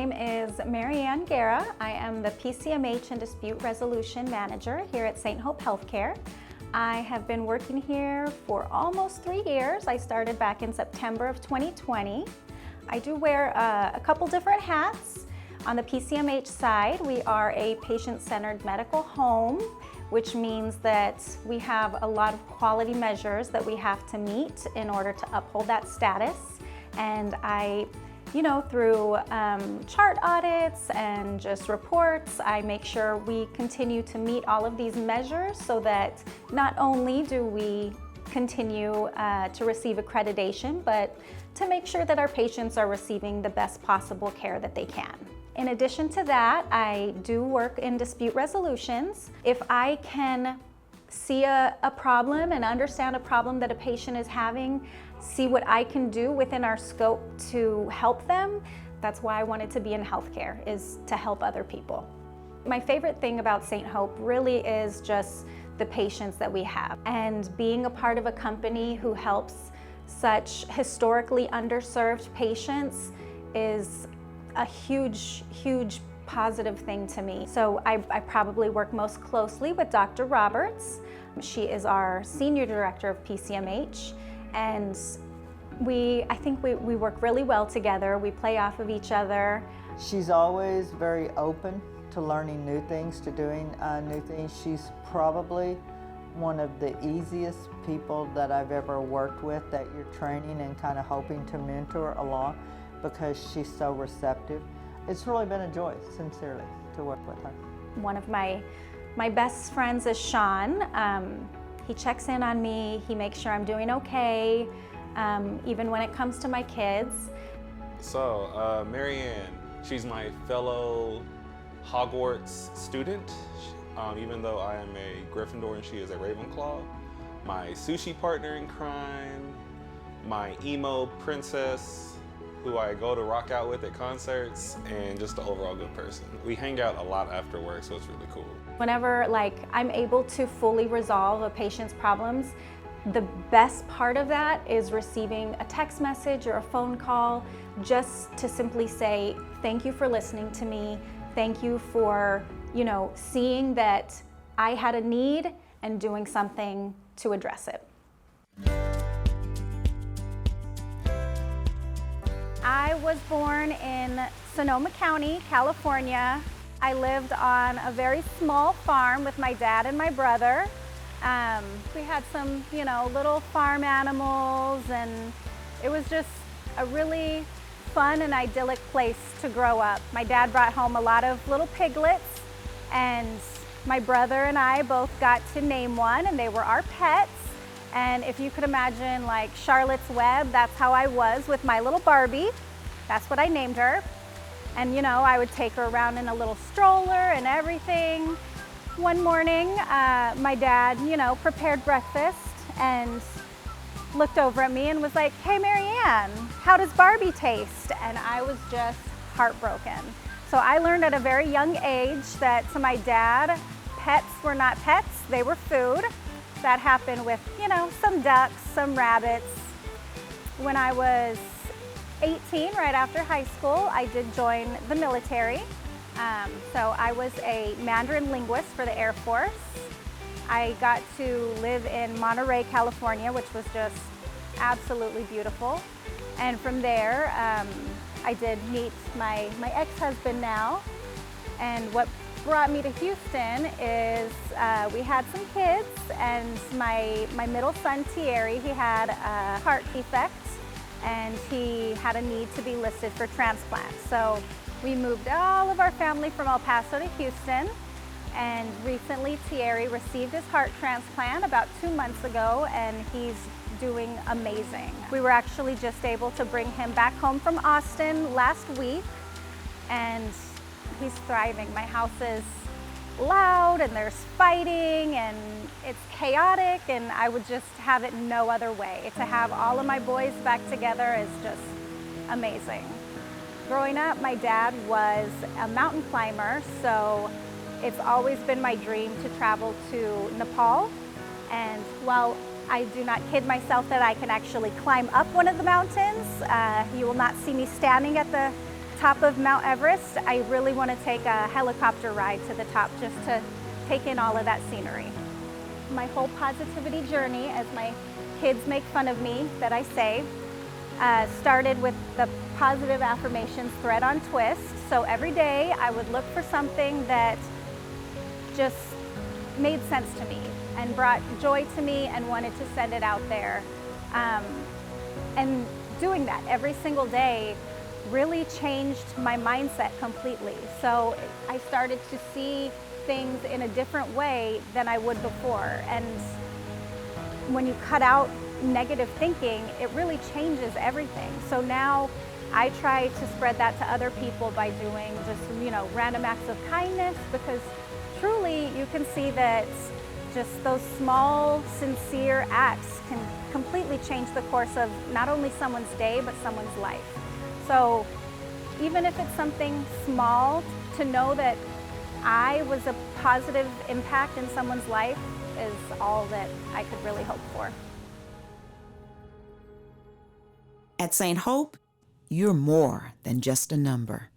name is Maryann. I am the PCMH and Dispute Resolution Manager here at St. Hope Healthcare. I have been working here for almost 3 years. I started back in September of 2020. I do wear a couple different hats. On the PCMH side, we are a patient-centered medical home, which means that we have a lot of quality measures that we have to meet in order to uphold that status. And through chart audits and just reports, I make sure we continue to meet all of these measures so that not only do we continue to receive accreditation, but to make sure that our patients are receiving the best possible care that they can. In addition to that, I do work in dispute resolutions. If I can see a problem and understand a problem that a patient is having, see what I can do within our scope to help them, that's why I wanted to be in healthcare, is to help other people. My favorite thing about St. Hope really is just the patients that we have, and being a part of a company who helps such historically underserved patients is a huge, huge positive thing to me. So I probably work most closely with Dr. Roberts. She is our Senior Director of PCMH, and I think we work really well together. We play off of each other. She's always very open to learning new things, to doing new things. She's probably one of the easiest people that I've ever worked with that you're training and kind of hoping to mentor along, because she's so receptive. It's really been a joy, sincerely, to work with her. One of my best friends is Sean. He checks in on me, he makes sure I'm doing okay, even when it comes to my kids. So, Maryann, she's my fellow Hogwarts student, even though I am a Gryffindor and she is a Ravenclaw. My sushi partner in crime, my emo princess, who I go to rock out with at concerts, and just an overall good person. We hang out a lot after work, so it's really cool. Whenever I'm able to fully resolve a patient's problems, the best part of that is receiving a text message or a phone call just to simply say, thank you for listening to me. Thank you for, seeing that I had a need and doing something to address it. I was born in Sonoma County, California. I lived on a very small farm with my dad and my brother. We had some, little farm animals, and it was just a really fun and idyllic place to grow up. My dad brought home a lot of little piglets, and my brother and I both got to name one, and they were our pets. And if you could imagine Charlotte's Web, that's how I was with my little Barbie. That's what I named her. And I would take her around in a little stroller and everything. One morning, my dad, prepared breakfast and looked over at me and was like, hey Maryann, how does Barbie taste? And I was just heartbroken. So I learned at a very young age that to my dad, pets were not pets, they were food. That happened with, some ducks, some rabbits. When I was 18, right after high school, I did join the military. So I was a Mandarin linguist for the Air Force. I got to live in Monterey, California, which was just absolutely beautiful. And from there, I did meet my ex-husband now. And what brought me to Houston is we had some kids, and my middle son Thierry, he had a heart defect and he had a need to be listed for transplant. So we moved all of our family from El Paso to Houston, and recently Thierry received his heart transplant about 2 months ago, and he's doing amazing. We were actually just able to bring him back home from Austin last week, and he's thriving. My house is loud and there's fighting and it's chaotic, and I would just have it no other way. To have all of my boys back together is just amazing. Growing up, my dad was a mountain climber, so it's always been my dream to travel to Nepal. And while I do not kid myself that I can actually climb up one of the mountains, you will not see me standing at the top of Mount Everest, I really want to take a helicopter ride to the top just to take in all of that scenery. My whole positivity journey, as my kids make fun of me that I say, started with the positive affirmations thread on Twist. So every day I would look for something that just made sense to me and brought joy to me and wanted to send it out there. And doing that every single day really changed my mindset completely. So I started to see things in a different way than I would before. And when you cut out negative thinking, it really changes everything. So now I try to spread that to other people by doing just, random acts of kindness, because truly you can see that just those small, sincere acts can completely change the course of not only someone's day, but someone's life. So even if it's something small, to know that I was a positive impact in someone's life is all that I could really hope for. At St. Hope, you're more than just a number.